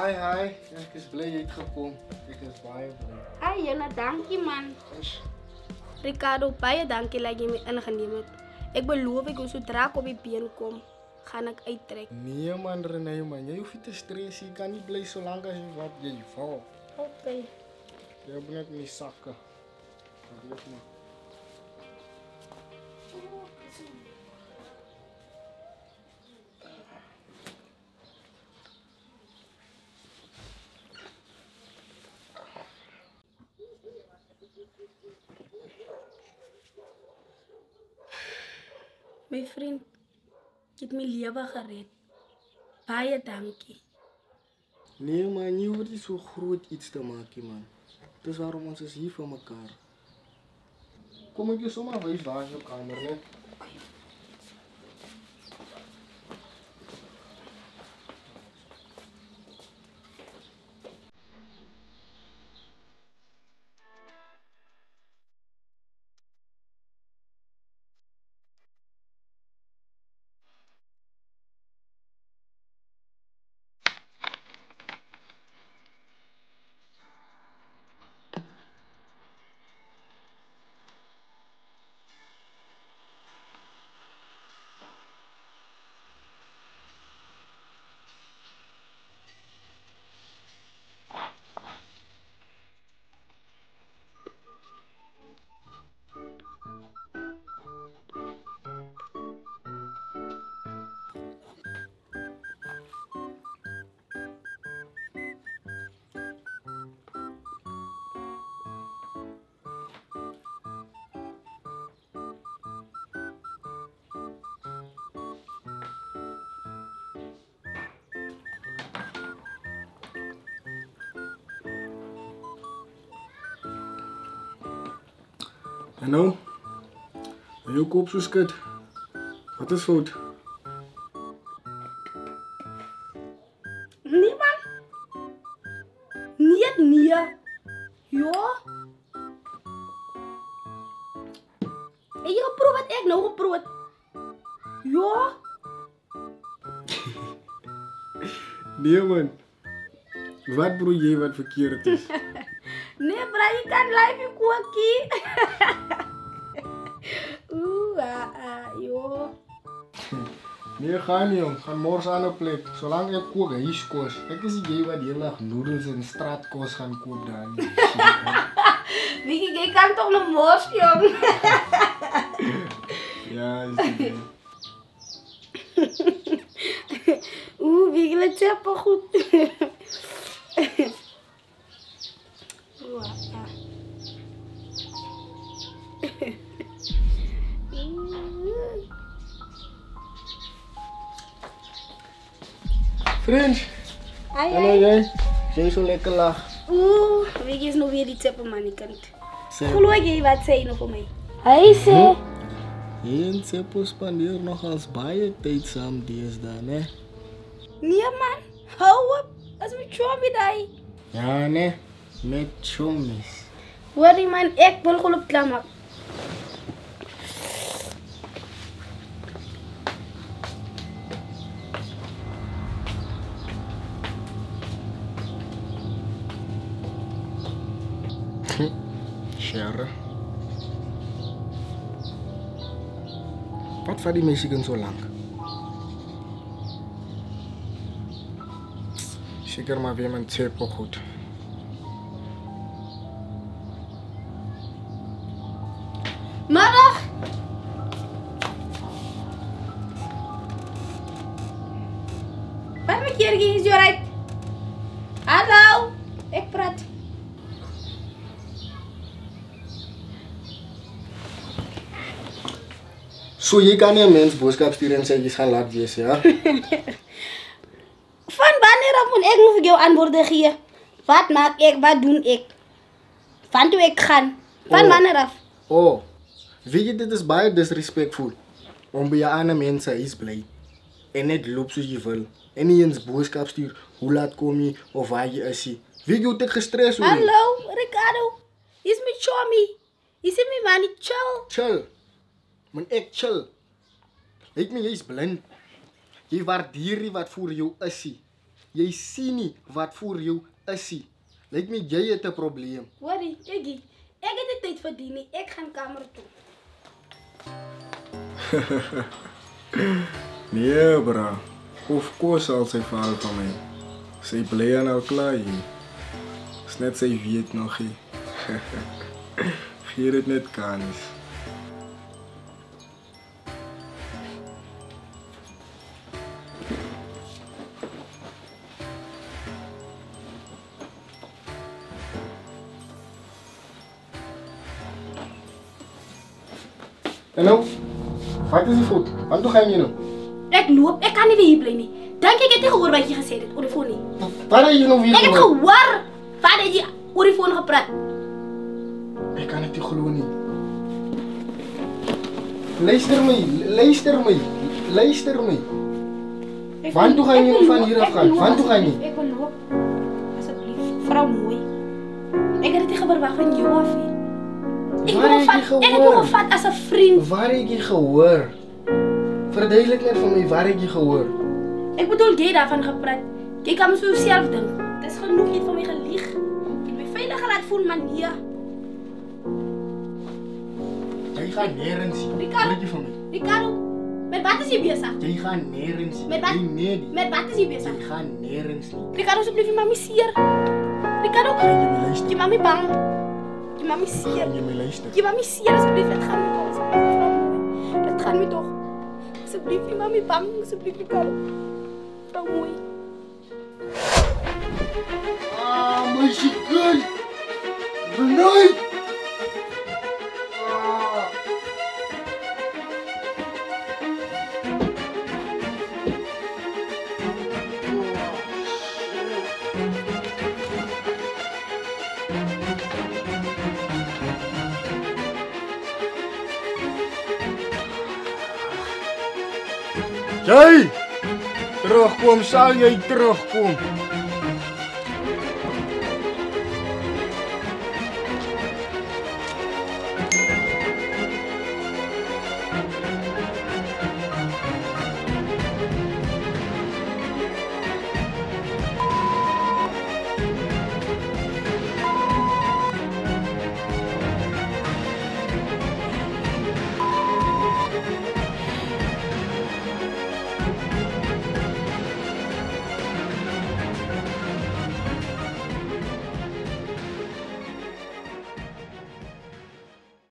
Hi. Ek is bly jy het gekom. Ek is baie bly. Ai, Jana, dankie man. Ricardo, baie dankie dat jy my ingeneem het. Ek beloof ek sodra ek op die been kom, gaan ek uittrek. Nee man, Renee man, jy hoef nie te stres, jy kan nie bly solank as jy wat jy wil. Okay. Jy moet net nie sakke. Vergeet maar. My vriend, jy het my lewe gered. Baie dankie. Nee man, jy hoort nie so groot iets te maak nie man. Dis waarom ons is hier vir mekaar. Kom ek jou sommer wys waar is jou kamer, net. En nou? En jou kop so skud. Wat is fout? Nee man. Nee. Ja. En jy geproef wat ek nou geproef het. Ja. Nee man. Wat broer jy wat verkeerd is? Nee, bra, jy kan live die kookie. Jo. Nee, gaan nie jong. Gaan mors aan 'n plek. Solank ek kook huiskos. Ek is die jy wat die hele dag noedels en straatkos gaan koop daar nie. Vicky, jy kan toch nog mors, jong. Ja, is die. Vicky, let je pas goed. Vriend. Hallo jij. Jij zo lekker lag. Vicky is nog weer die tip aan mijn kant. Sê, Geloof jy wat sê nog vir my? Hy sê, jy en Seppo spandeer nog als baie tyd saam deesdae, né? nee man, hou op. As my chommy daai. Ja, né? Met chommies. Hoorie man, ek wil geloof klaar maak. Sherry. Wat vat die Mexican so lank? Zeker maar weer mijn Seppo goed. Middag! Wat my keertjie is jy right? Hallo, ek praat. So jy kan nie 'n mens boodskap stuur en sê jy gaan laat wees, ja? Van wanneer af moet ek nog vir jou antwoorde gee? Wat maak ek, wat doen ek? Van toe ek gaan? Van wanneer af? Oh, weet jy dit is baie disrespectful om by ander mense huis bly en net loop soos jy wil en nie eens boodskap stuur hoe laat kom jy of waar jy is nie. Weet jy hoe ek gestres word? Hallo, Ricardo. Is my chommy. Is my man chill? Chill. Man ek chill. Lyk my jy's blind. Jy waardeer nie wat voor jou is nie. Jy sien nie wat voor jou is nie. Lyk my jy het 'n probleem. Hoorie, Eggie, ek het die tyd verdien nie. Ek gaan kamer toe. Nee, bra. Of course sal sy val van my. Sy bly aan al klaar hier. Is net sy weet nog nie. Gee dit net kans. En nou? Wat is die fout? Wat toe gaan jy nou? Ek loop, ek kan nie weer hier bly nie. Dink ek het nie gehoor wat jy gesê het oor die foon nie. Wat het jy nou weer Ek het gehoor wat het jy oor die foon gepraat. Ek kan dit nie glo nie. Luister my. Waar toe gaan jy van hier af gaan? Waar toe gaan jy? Ek wil loop. Asseblief, vrou mooi. Ek het dit nie verwag van jou af nie. Ek het jou gevat as 'n vriend. Waar het jy gehoor? Verduidelik net vir my, waar het jy gehoor? Ek bedoel jy daarvan gepraat. Jy kan so self dink. Dis genoeg jy het van my gelieg. Jy het my veilig laat voel, man. Nee. Jy gaan nêrens nie. Ricardo. Hoor jy van my? Ricardo, met wat is jy besig? Jy gaan nêrens nie. Met wat? Nee. Met wat is jy besig? Jy gaan nêrens nie. Ricardo, asseblief, jy mami seer. Ricardo, Gaan jy my luister? jy mami bang. Jy mami seer. Gaan jy my luister? Jy mami seer, asseblief, dit gaan nie toch. Asseblief, vrou mooi. Dit gaan nie toch. Asseblief, jy mami bang. Asseblief, Ricardo. Vrou mooi. Ah, my chicken! Benoit! Jy! Terugkom, sal jy terugkom?